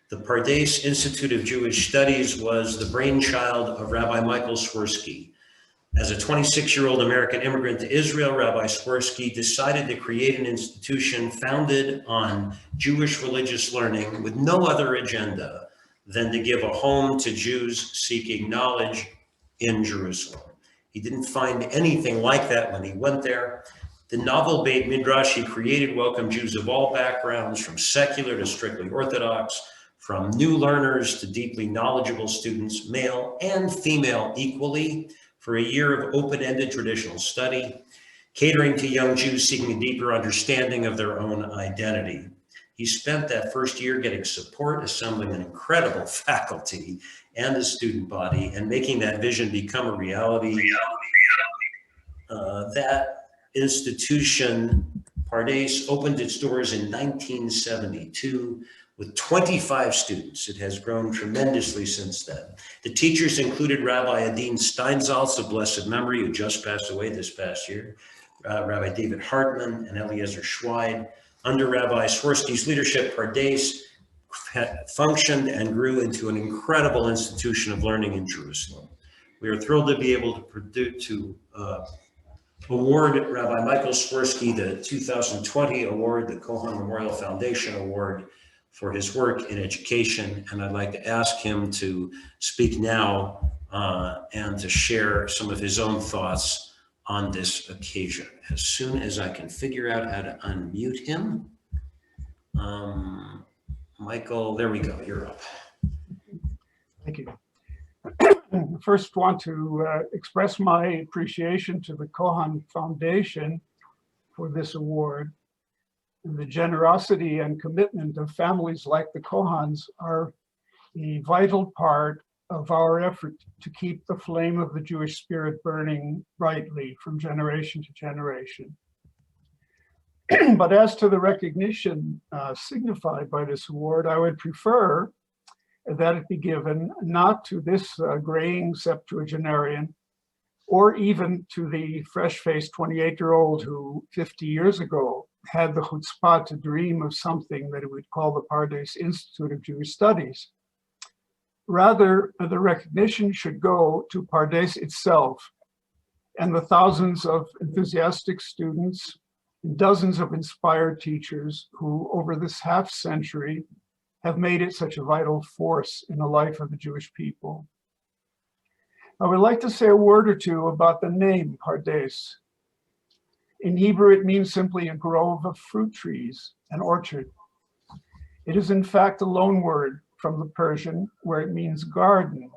The Pardes Institute of Jewish Studies was the brainchild of Rabbi Michael Swirsky. As a 26-year-old American immigrant to Israel, Rabbi Swirsky decided to create an institution founded on Jewish religious learning with no other agenda than to give a home to Jews seeking knowledge in Jerusalem. He didn't find anything like that when he went there. The novel Beit Midrash he created welcomed Jews of all backgrounds, from secular to strictly Orthodox, from new learners to deeply knowledgeable students, male and female equally, for a year of open-ended traditional study, catering to young Jews seeking a deeper understanding of their own identity. He spent that first year getting support, assembling an incredible faculty and a student body, and making that vision become a reality. That institution, Pardes, opened its doors in 1972 with 25 students. It has grown tremendously since then. The teachers included Rabbi Adin Steinsaltz of blessed memory, who just passed away this past year, Rabbi David Hartman and Eliezer Schweid. Under Rabbi Swirsky's leadership, Pardes functioned and grew into an incredible institution of learning in Jerusalem. We are thrilled to be able to award Rabbi Michael Swirsky the 2020 award, the Cohon Memorial Foundation Award, for his work in education. And I'd like to ask him to speak now and to share some of his own thoughts on this occasion. As soon as I can figure out how to unmute him. Michael, there we go, you're up. Thank you. First, want to express my appreciation to the Cohon Foundation for this award. And the generosity and commitment of families like the Cohons are a vital part of our effort to keep the flame of the Jewish spirit burning brightly from generation to generation. But as to the recognition signified by this award, I would prefer that it be given not to this graying septuagenarian, or even to the fresh-faced 28-year-old who 50 years ago had the chutzpah to dream of something that he would call the Pardes Institute of Jewish Studies. Rather, the recognition should go to Pardes itself and the thousands of enthusiastic students and dozens of inspired teachers who, over this half century, have made it such a vital force in the life of the Jewish people. I would like to say a word or two about the name Pardes. In Hebrew, it means simply a grove of fruit trees, an orchard. It is in fact a loan word from the Persian, where it means garden.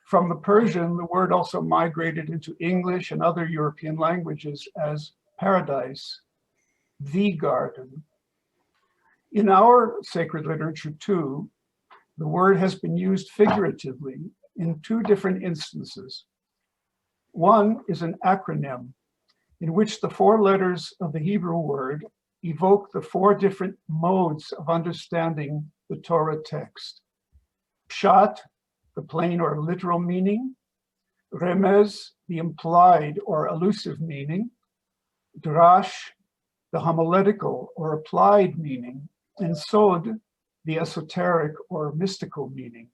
From the Persian, the word also migrated into English and other European languages as paradise, the garden. In our sacred literature too, the word has been used figuratively in two different instances. One is an acronym in which the four letters of the Hebrew word evoke the four different modes of understanding the Torah text. Pshat, the plain or literal meaning. Remez, the implied or elusive meaning. Drash, the homiletical or applied meaning. And Sod, the esoteric or mystical meaning.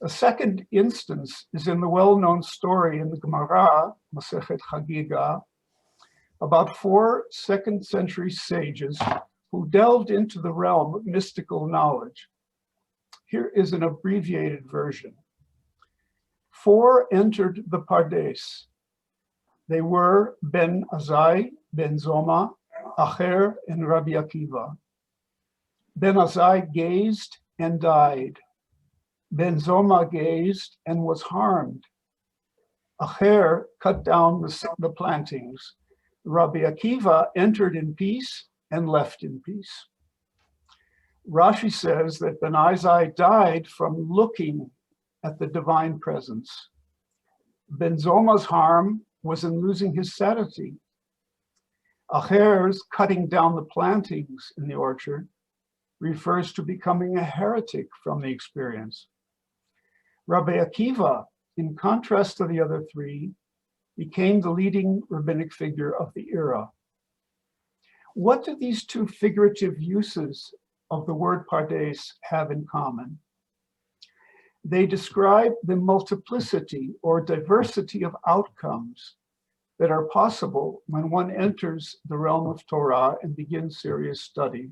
A second instance is in the well-known story in the Gemara, Masechet Chagiga, about four second-century sages who delved into the realm of mystical knowledge. Here is an abbreviated version. Four entered the Pardes. They were Ben Azai, Ben Zoma, Acher, and Rabbi Akiva. Ben Azai gazed and died. Ben Zoma gazed and was harmed. Acher cut down the plantings. Rabbi Akiva entered in peace and left in peace. Rashi says that Ben Azai died from looking at the divine presence. Ben Zoma's harm was in losing his sanity. Acher's cutting down the plantings in the orchard refers to becoming a heretic from the experience. Rabbi Akiva, in contrast to the other three, became the leading rabbinic figure of the era. What do these two figurative uses of the word pardes have in common. They describe the multiplicity or diversity of outcomes that are possible when one enters the realm of Torah and begins serious study.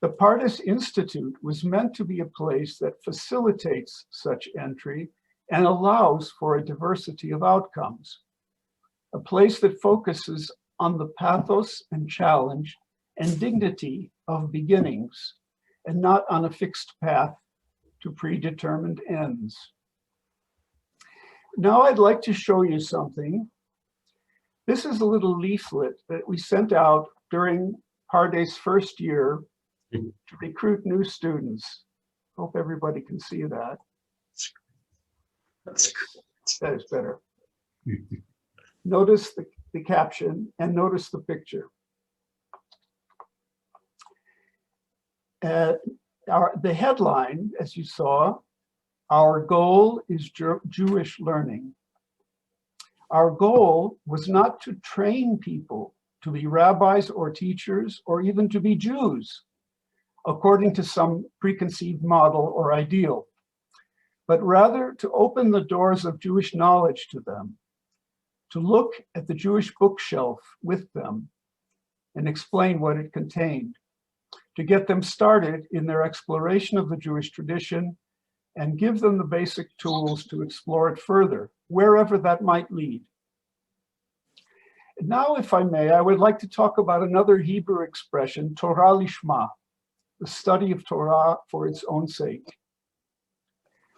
The Pardes Institute was meant to be a place that facilitates such entry and allows for a diversity of outcomes, a place that focuses on the pathos and challenge and dignity of beginnings, and not on a fixed path to predetermined ends. Now I'd like to show you something. This is a little leaflet that we sent out during Pardes' first year to recruit new students. Hope everybody can see that. That is better. Notice the caption and notice the picture. The headline, as you saw, our goal is Jewish learning. Our goal was not to train people to be rabbis or teachers or even to be Jews, according to some preconceived model or ideal, but rather to open the doors of Jewish knowledge to them, to look at the Jewish bookshelf with them and explain what it contained, to get them started in their exploration of the Jewish tradition and give them the basic tools to explore it further, wherever that might lead. Now, if I may, I would like to talk about another Hebrew expression, Torah lishma, the study of Torah for its own sake.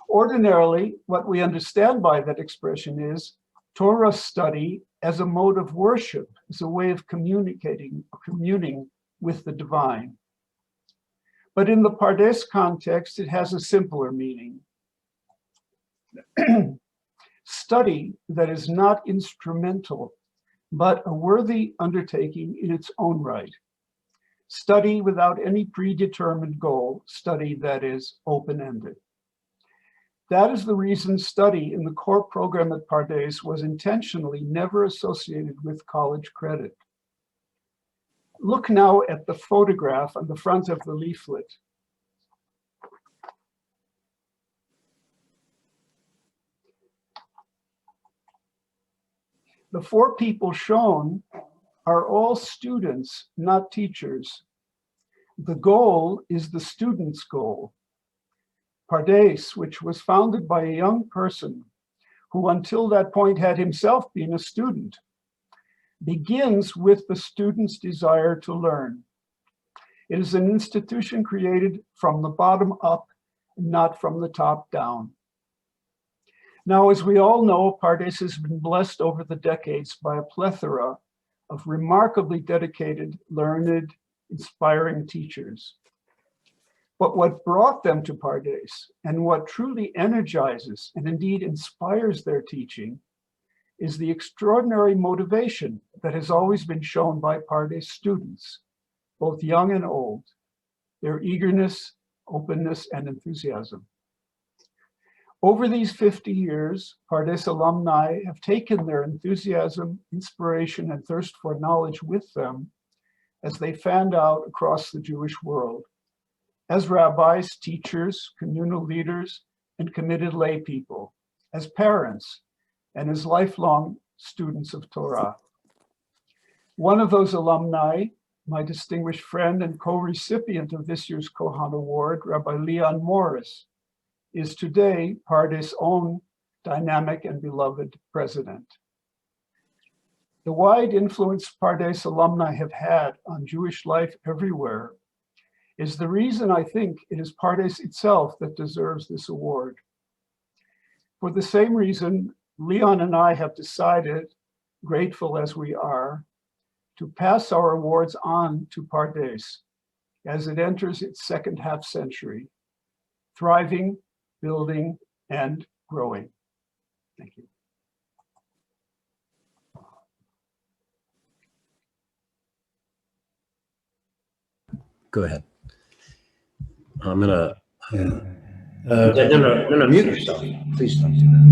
Ordinarily, what we understand by that expression is Torah study as a mode of worship, as a way of communing with the divine. But in the Pardes context, it has a simpler meaning. Study that is not instrumental, but a worthy undertaking in its own right. Study without any predetermined goal, study that is open-ended. That is the reason study in the core program at Pardes was intentionally never associated with college credit. Look now at the photograph on the front of the leaflet. The four people shown are all students, not teachers. The goal is the student's goal. Pardes, which was founded by a young person who until that point had himself been a student, begins with the student's desire to learn. It is an institution created from the bottom up, not from the top down. Now, as we all know, Pardes has been blessed over the decades by a plethora of remarkably dedicated, learned, inspiring teachers. But what brought them to Pardes and what truly energizes and indeed inspires their teaching is the extraordinary motivation that has always been shown by Pardes students, both young and old, their eagerness, openness, and enthusiasm. Over these 50 years, Pardes alumni have taken their enthusiasm, inspiration, and thirst for knowledge with them as they fanned out across the Jewish world, as rabbis, teachers, communal leaders, and committed lay people, as parents, and as lifelong students of Torah. One of those alumni, my distinguished friend and co-recipient of this year's Cohon Award, Rabbi Leon Morris, is today Pardes' own dynamic and beloved president. The wide influence Pardes alumni have had on Jewish life everywhere is the reason I think it is Pardes itself that deserves this award. For the same reason, Leon and I have decided, grateful as we are, to pass our awards on to Pardes as it enters its second half century, thriving, building, and growing. Thank you. Go ahead. I'm gonna. No, mute yourself. Please don't do that.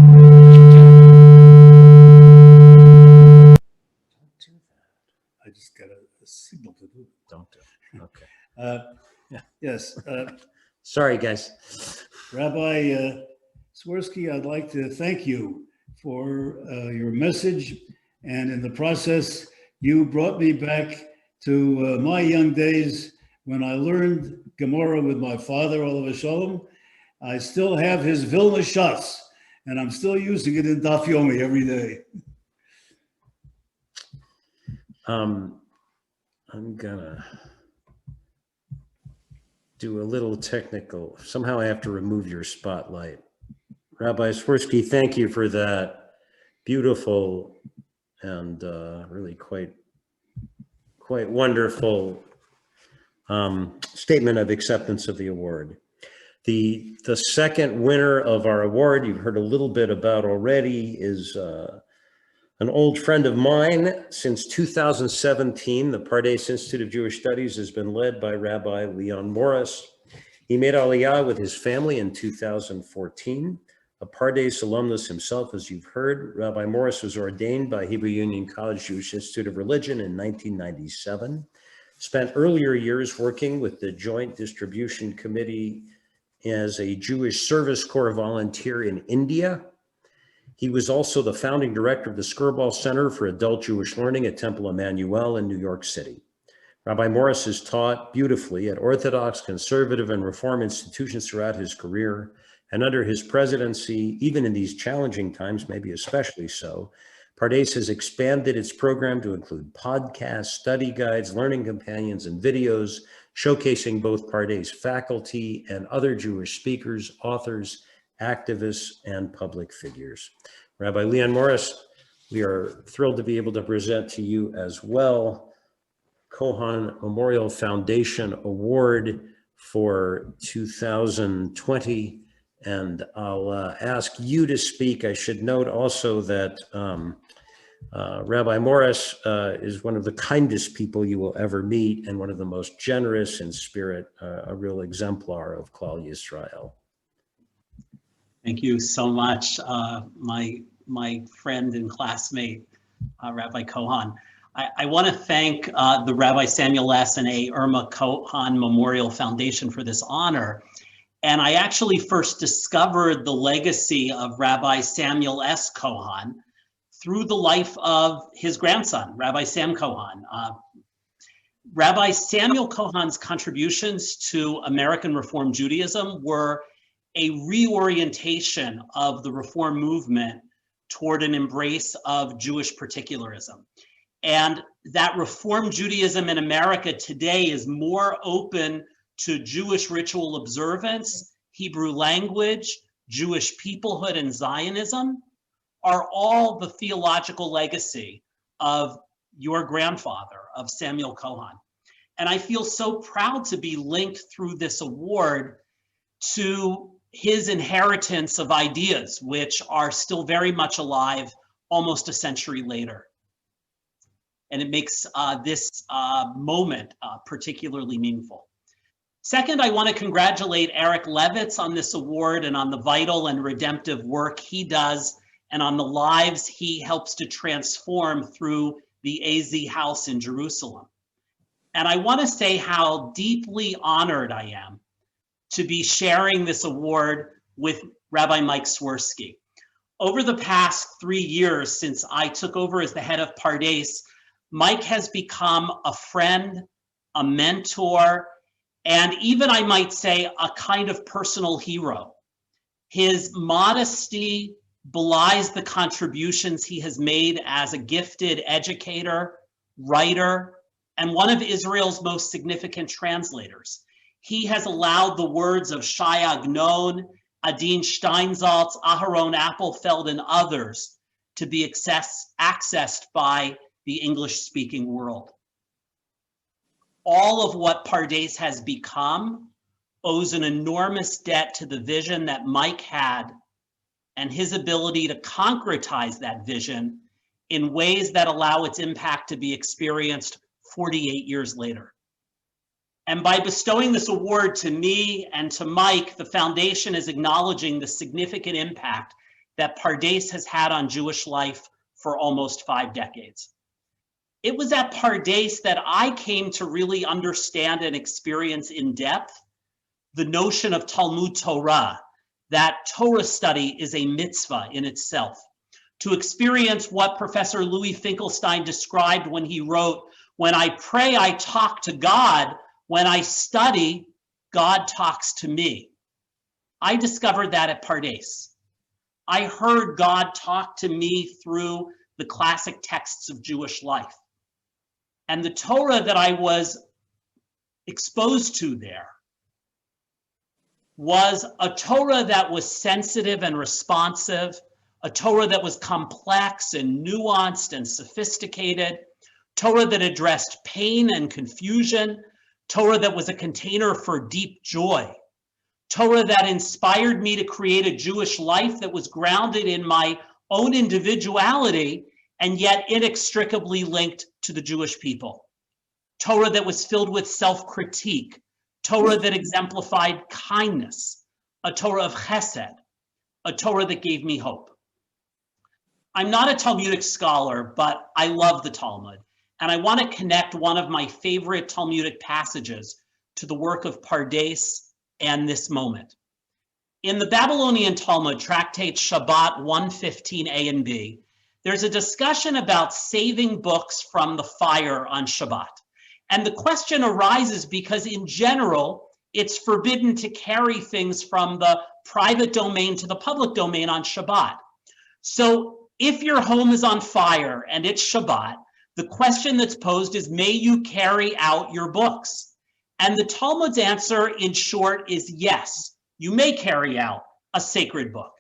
I just got a signal to do it. Don't do it. Okay. Yes. Sorry, guys. Rabbi Swirsky, I'd like to thank you for your message. And in the process, you brought me back to my young days when I learned Gemara with my father, Olav Shalom. I still have his Vilna Shas, and I'm still using it in Daf Yomi every day. I'm gonna do a little technical. Somehow I have to remove your spotlight. Rabbi Swirsky, thank you for that beautiful and really quite wonderful statement of acceptance of the award. The second winner of our award, you've heard a little bit about already, is an old friend of mine. Since 2017, the Pardes Institute of Jewish Studies has been led by Rabbi Leon Morris. He made Aliyah with his family in 2014. A Pardes alumnus himself, as you've heard, Rabbi Morris was ordained by Hebrew Union College Jewish Institute of Religion in 1997. Spent earlier years working with the Joint Distribution Committee as a Jewish Service Corps volunteer in India. He was also the founding director of the Skirball Center for Adult Jewish Learning at Temple Emmanuel in New York City. Rabbi Morris has taught beautifully at Orthodox, conservative, and Reform institutions throughout his career. And under his presidency, even in these challenging times, maybe especially so, Pardes has expanded its program to include podcasts, study guides, learning companions, and videos showcasing both Pardes faculty and other Jewish speakers, authors, activists, and public figures. Rabbi Leon Morris, we are thrilled to be able to present to you as well Cohon Memorial Foundation Award for 2020. And I'll ask you to speak. I should note also that Rabbi Morris is one of the kindest people you will ever meet and one of the most generous in spirit, a real exemplar of Klal Yisrael. Thank you so much, my friend and classmate, Rabbi Cohon. I want to thank the Rabbi Samuel S. and A. Irma Cohon Memorial Foundation for this honor. And I actually first discovered the legacy of Rabbi Samuel S. Cohon through the life of his grandson, Rabbi Sam Cohon. Rabbi Samuel Cohon's contributions to American Reform Judaism were a reorientation of the Reform movement toward an embrace of Jewish particularism. And that Reform Judaism in America today is more open to Jewish ritual observance, Hebrew language, Jewish peoplehood, and Zionism are all the theological legacy of your grandfather, of Samuel Cohon. And I feel so proud to be linked through this award to his inheritance of ideas, which are still very much alive almost a century later. And it makes this moment particularly meaningful. Second, I want to congratulate Eric Levitz on this award and on the vital and redemptive work he does and on the lives he helps to transform through the AZ House in Jerusalem. And I want to say how deeply honored I am to be sharing this award with Rabbi Mike Swirsky. Over the past 3 years since I took over as the head of Pardes, Mike has become a friend, a mentor, and even I might say a kind of personal hero. His modesty belies the contributions he has made as a gifted educator, writer, and one of Israel's most significant translators. He has allowed the words of Shai Agnon, Adin Steinsaltz, Aharon Appelfeld, and others to be accessed by the English-speaking world. All of what Pardes has become owes an enormous debt to the vision that Mike had and his ability to concretize that vision in ways that allow its impact to be experienced 48 years later. And by bestowing this award to me and to Mike, the foundation is acknowledging the significant impact that Pardes has had on Jewish life for almost 5 decades. It was at Pardes that I came to really understand and experience in depth the notion of Talmud Torah, that Torah study is a mitzvah in itself. To experience what Professor Louis Finkelstein described when he wrote, "When I pray, I talk to God. When I study, God talks to me." I discovered that at Pardes. I heard God talk to me through the classic texts of Jewish life. And the Torah that I was exposed to there was a Torah that was sensitive and responsive, a Torah that was complex and nuanced and sophisticated, Torah that addressed pain and confusion, Torah that was a container for deep joy, Torah that inspired me to create a Jewish life that was grounded in my own individuality and yet inextricably linked to the Jewish people. Torah that was filled with self-critique, Torah that exemplified kindness, a Torah of chesed, a Torah that gave me hope. I'm not a Talmudic scholar, but I love the Talmud, and I want to connect one of my favorite Talmudic passages to the work of Pardes and this moment. In the Babylonian Talmud, tractate Shabbat 115a and b, there's a discussion about saving books from the fire on Shabbat. And the question arises because in general, it's forbidden to carry things from the private domain to the public domain on Shabbat. So if your home is on fire and it's Shabbat, the question that's posed is, may you carry out your books? And the Talmud's answer in short is yes, you may carry out a sacred book.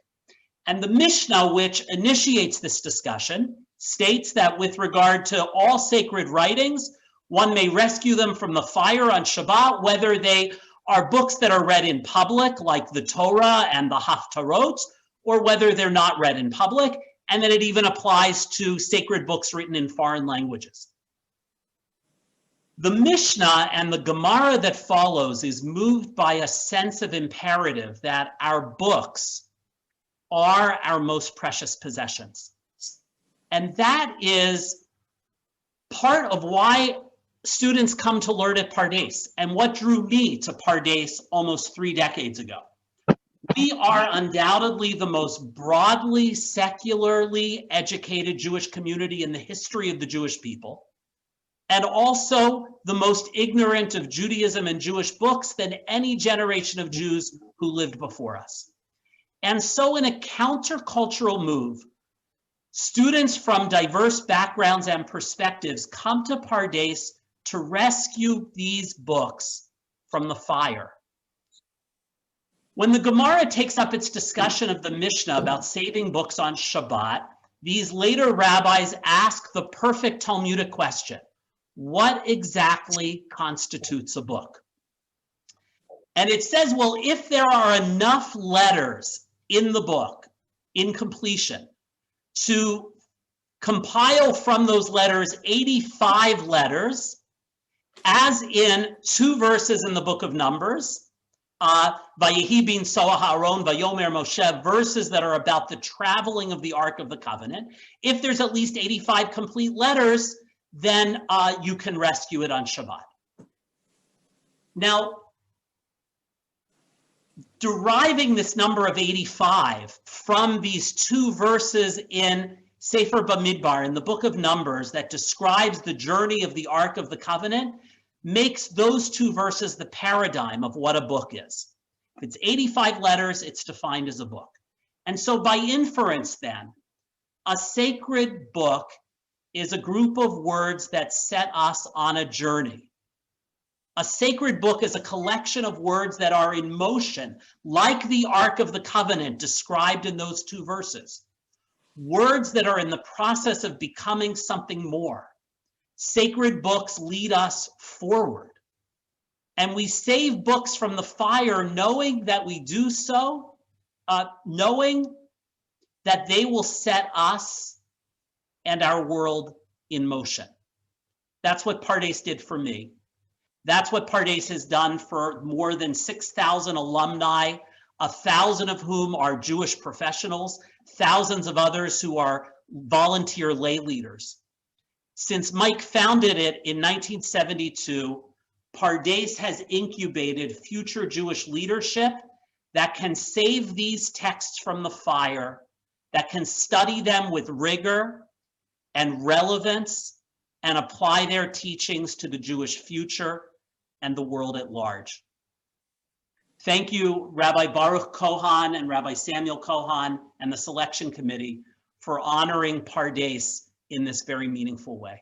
And the Mishnah, which initiates this discussion, states that with regard to all sacred writings, one may rescue them from the fire on Shabbat, whether they are books that are read in public, like the Torah and the Haftarot, or whether they're not read in public, and that it even applies to sacred books written in foreign languages. The Mishnah and the Gemara that follows is moved by a sense of imperative that our books are our most precious possessions. And that is part of why students come to learn at Pardes and what drew me to Pardes almost 3 decades ago. We are undoubtedly the most broadly, secularly educated Jewish community in the history of the Jewish people, and also the most ignorant of Judaism and Jewish books than any generation of Jews who lived before us. And so in a countercultural move, students from diverse backgrounds and perspectives come to Pardes to rescue these books from the fire. When the Gemara takes up its discussion of the Mishnah about saving books on Shabbat, these later rabbis ask the perfect Talmudic question: what exactly constitutes a book? And it says, well, if there are enough letters in the book, in completion, to compile from those letters 85 letters, as in 2 verses in the book of Numbers, Vayehi bin Soah Haaron, Vayomer Moshe, verses that are about the traveling of the Ark of the Covenant. If there's at least 85 complete letters, then you can rescue it on Shabbat. Now, deriving this number of 85 from these 2 verses in Sefer Bamidbar, in the book of Numbers, that describes the journey of the Ark of the Covenant, makes those 2 verses the paradigm of what a book is. If it's 85 letters, it's defined as a book. And so by inference then, a sacred book is a group of words that set us on a journey. A sacred book is a collection of words that are in motion, like the Ark of the Covenant described in those 2 verses. Words that are in the process of becoming something more. Sacred books lead us forward. And we save books from the fire knowing that we do so, knowing that they will set us and our world in motion. That's what Pardes did for me. That's what Pardes has done for more than 6,000 alumni, 1,000 of whom are Jewish professionals, thousands of others who are volunteer lay leaders. Since Mike founded it in 1972, Pardes has incubated future Jewish leadership that can save these texts from the fire, that can study them with rigor and relevance and apply their teachings to the Jewish future and the world at large. Thank you, Rabbi Baruch Cohon and Rabbi Samuel Cohon and the selection committee for honoring Pardes in this very meaningful way.